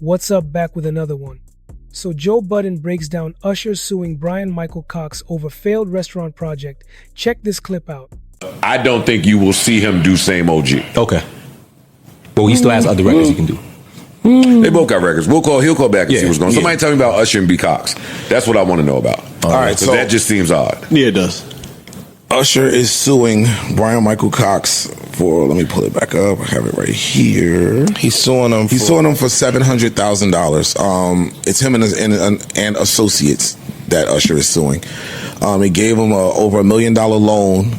What's up, back with another one. So Joe Budden breaks down Usher suing Bryan Michael-Cox over failed restaurant project. Check this clip out. I don't think you will see him do same OG. Okay. Well, he still has other records he can do. They both got records. He'll call back and see what's going on. Somebody tell me about Usher and B. Cox. That's what I want to know about. All right, so that just seems odd. Yeah, it does. Usher is suing Bryan Michael-Cox for, let me pull it back up. I have it right here. He's suing him. He's suing him for $700,000. It's him and associates that Usher is suing. He gave him over $1 million loan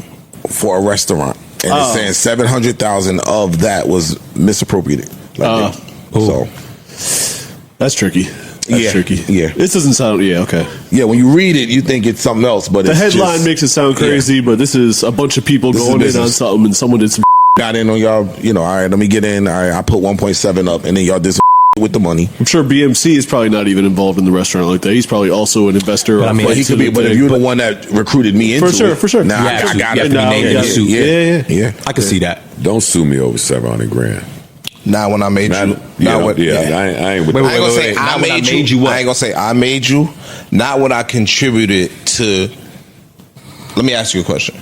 for a restaurant, and it's saying $700,000 of that was misappropriated. So that's tricky. That's tricky. Yeah, this doesn't sound. Yeah, okay. Yeah, when you read it, you think it's something else, but the it's headline just, makes it sound crazy. But this is a bunch of people going in on something, and someone did some. Got in on y'all. You know, all right, let me get in. I put 1.7 up, and then y'all did some with the money. I'm sure BMC is probably not even involved in the restaurant like that. He's probably also an investor. But I mean, he could be. But if you're the one that recruited me into it, for sure. Now I got to be named in the suit. Yeah. I can see that. Don't sue me over $700,000. Not when I made you. I ain't with I ain't gonna say I made you. I ain't gonna say I made you. Not what I contributed to. Let me ask you a question.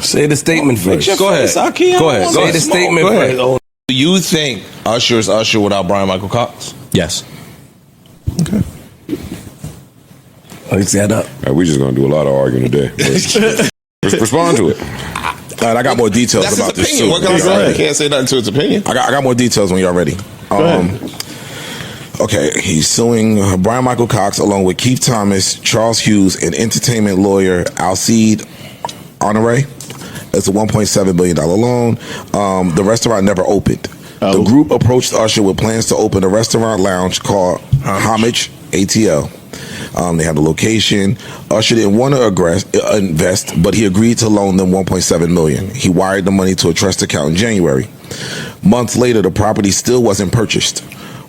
Say the statement first. Go ahead. Go ahead. Say the statement first. Do you think Usher is Usher without Bryan Michael-Cox? Yes. Okay. Let's that up. We're just gonna do a lot of arguing today. Respond to it. I got more details about this too. What can I say? I can't say nothing to his opinion. I got more details when y'all ready. Okay, he's suing Bryan Michael-Cox along with Keith Thomas, Charles Hughes, and entertainment lawyer Alston III. It's a $1.7 billion loan. The restaurant never opened. The group approached Usher with plans to open a restaurant lounge called Homage ATL. They have the location. Usher didn't want to invest, but he agreed to loan them $1.7 million. He wired the money to a trust account in January. Months later, the property still wasn't purchased.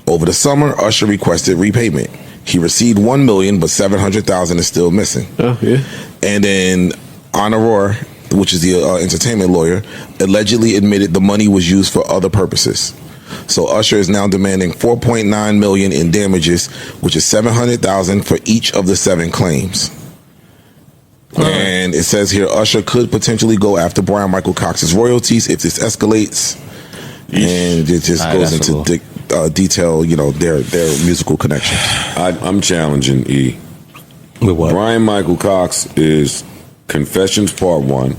Over the summer, Usher requested repayment. He received $1 million, but $700,000 is still missing. And then Honoror, which is the entertainment lawyer, allegedly admitted the money was used for other purposes. So Usher is now demanding $4.9 million in damages, which is $700,000 for each of the 7 claims. And it says here Usher could potentially go after Bryan Michael-Cox's royalties if this escalates. And it just goes into detail, you know, their musical connections. I'm challenging E. With what? Bryan Michael-Cox is Confessions Part 1,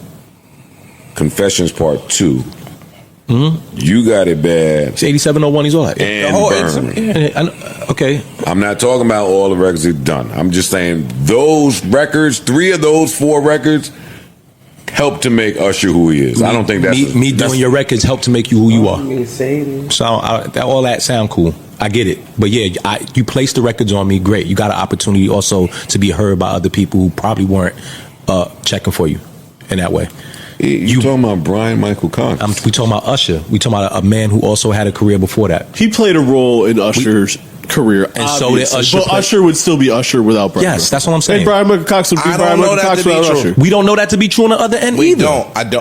Confessions Part 2. You got it bad. It's 8701. He's all that. And okay. I'm not talking about all the records he's done. I'm just saying those records, 3 of those 4 records, helped to make Usher who he is. I don't think that's me doing your records helped to make you who you are. So all that sound cool. I get it, but yeah, you placed the records on me. Great. You got an opportunity also to be heard by other people who probably weren't checking for you in that way. You talking about Bryan Michael-Cox? We talking about Usher. We talking about a man who also had a career before that. He played a role in Usher's career, and so did Usher. But Usher would still be Usher without Bryan. Yes, that's what I'm saying. And Bryan Michael-Cox would be Bryan Michael-Cox without Usher. We don't know that to be true on the other end either.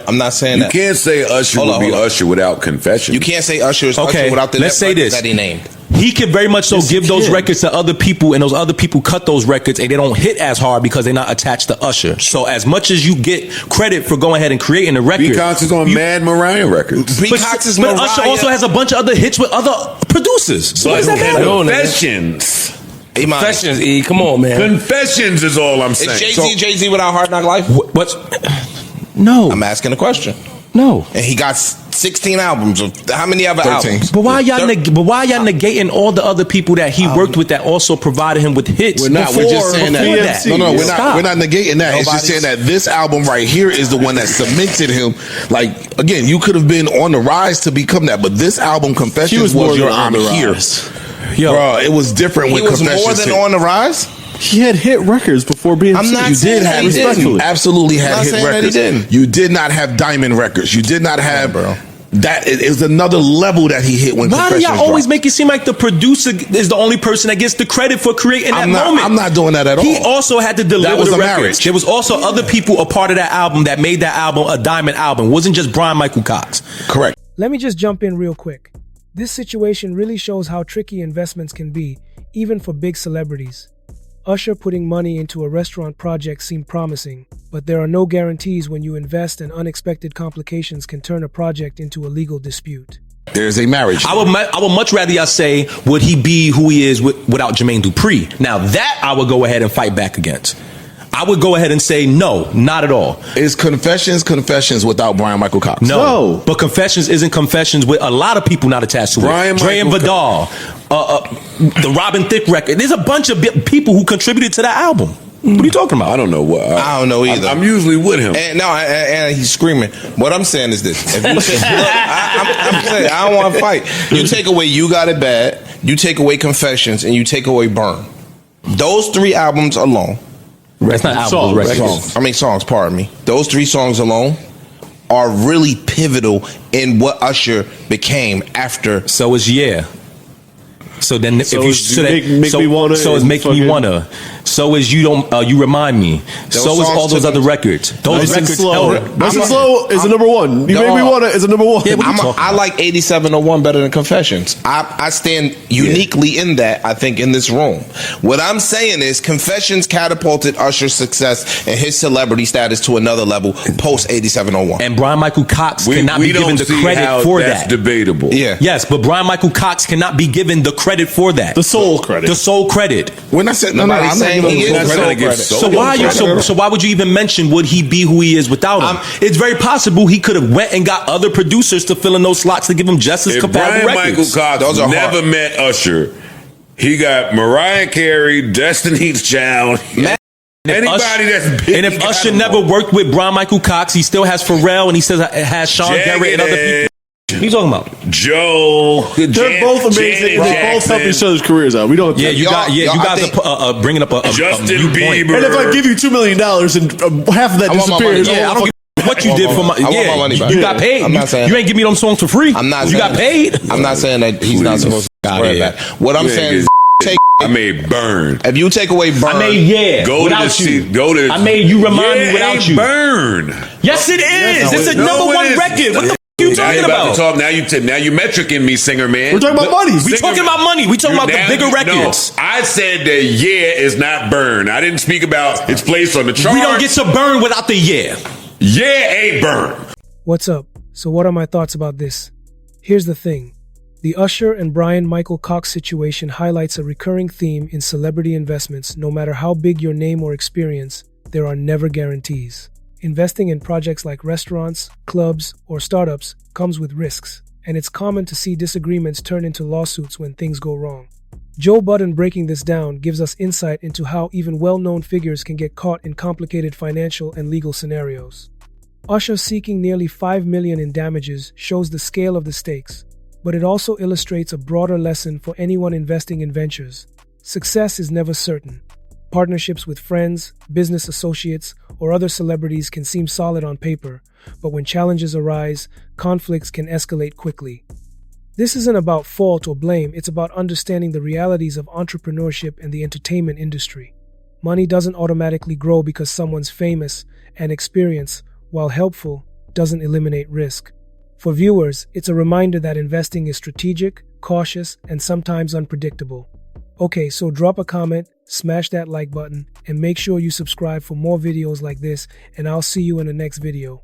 I'm not saying that. You can't say Usher would be Usher without Confession. You can't say Usher is Usher without the let's say this that he named. He could very much so give those records to other people, and those other people cut those records, and they don't hit as hard because they're not attached to Usher. So as much as you get credit for going ahead and creating a record, B-Cox is on Mad Mariah records. B-Cox is but Usher also has a bunch of other hits with other producers. So what does that matter? Confessions. Confessions, E. Come on, man. Confessions is all I'm saying. Is Jay-Z without Hard Knock Life? What's? No. I'm asking a question. No. And he got 16 albums. How many other 13. albums? But why y'all negating all the other people that he worked with that also provided him with hits? We're not. We're just saying that. No, we're not negating that. It's just saying that this album right here is the one that cemented him. Like, again, you could have been on the rise to become that, but this album, Confessions, was your I'm here. Yo, bro, it was different with Confessions. He was more than on the rise? He had hit records before being. I'm not you did have respectfully. You absolutely had hit records. Didn't. You did not have diamond records. You did not have that. It is another level that he hit when. Why do y'all always make it seem like the producer is the only person that gets the credit for creating that moment? I'm not doing that at all. He also had to deliver that was the a records. marriage. There was also other people a part of that album that made that album a diamond album. It wasn't just Bryan Michael-Cox. Correct. Let me just jump in real quick. This situation really shows how tricky investments can be, even for big celebrities. Usher putting money into a restaurant project seemed promising, but there are no guarantees when you invest, and unexpected complications can turn a project into a legal dispute. There's a marriage. I would much rather y'all say, would he be who he is without Jermaine Dupri? Now that I would go ahead and fight back against. I would go ahead and say no, not at all. Is Confessions without Bryan Michael-Cox? No. But Confessions isn't Confessions with a lot of people not attached to it. Dre and Vidal, the Robin Thicke record. There's a bunch of people who contributed to that album. What are you talking about? I don't know what. I don't know either. I'm usually with him. And he's screaming. What I'm saying is this. If you take, I'm saying, I don't want to fight. You take away You Got It Bad, you take away Confessions, and you take away Burn. Those 3 albums alone. That's not albums, songs. I mean songs, pardon me. Those 3 songs alone are really pivotal in what Usher became after. So it's Yeah. So then, So if you it's so Make Me Wanna, so it's Making Me Wanna. So is You Don't You Remind Me. So is all those other records. Those Nice and records Slow. held. Nice and Slow is a number 1. You Make Me Wanna is a number 1. Yeah, I like 8701 better than Confessions. I stand uniquely in that, I think, in this room. What I'm saying is Confessions catapulted Usher's success and his celebrity status to another level post 8701. And Bryan Michael-Cox cannot be given the credit for that. Debatable. Yeah. Yes, but Bryan Michael-Cox cannot be given the credit for that. The sole credit. The sole credit. We're not saying I'm Nobody's not saying giving he him is full sole credit. credit. So why would you even mention would he be who he is without him? It's very possible he could have went and got other producers to fill in those slots to give him just as If compatible Bryan records. Michael-Cox never met Usher, he got Mariah Carey, Destiny's Child. Anybody that's big. And if Usher never worked with Bryan Michael-Cox, he still has Pharrell and he still has Sean Garrett and other people. What are you talking about? Joe. They're both amazing. They both help each other's careers out. We don't. Yeah, you guys are bringing up a Justin new point. Bieber. And if I give you $2 million and half of that disappears, I don't give what you did for my. I want my money back. You got paid. I'm not saying you ain't give me them songs for free. I'm not. You got paid. I'm not saying that he's not supposed to spread back. What I'm saying is, I made Burn. if you take away Burn, I made Go without to you. the go to. I made You Remind Me without ain't you. Burn. Yes, it is. It's a number 1 record. What the f*** you Now talking you're about about? to talk. Now you metricing me, singer man. we're talking about money. We talking about money. We talking about the bigger records. No, I said that Yeah is not Burn. I didn't speak about its place on the chart. We don't get to Burn without the Yeah. Yeah ain't Burn. What's up? So what are my thoughts about this? Here's the thing. The Usher and Bryan Michael-Cox situation highlights a recurring theme in celebrity investments. No matter how big your name or experience, there are never guarantees. Investing in projects like restaurants, clubs, or startups comes with risks, and it's common to see disagreements turn into lawsuits when things go wrong. Joe Budden breaking this down gives us insight into how even well-known figures can get caught in complicated financial and legal scenarios. Usher seeking nearly $5 million in damages shows the scale of the stakes, but it also illustrates a broader lesson for anyone investing in ventures. Success is never certain. Partnerships with friends, business associates, or other celebrities can seem solid on paper, but when challenges arise, conflicts can escalate quickly. This isn't about fault or blame, it's about understanding the realities of entrepreneurship and the entertainment industry. Money doesn't automatically grow because someone's famous, and experience, while helpful, doesn't eliminate risk. For viewers, it's a reminder that investing is strategic, cautious, and sometimes unpredictable. Okay, so drop a comment, smash that like button, and make sure you subscribe for more videos like this, and I'll see you in the next video.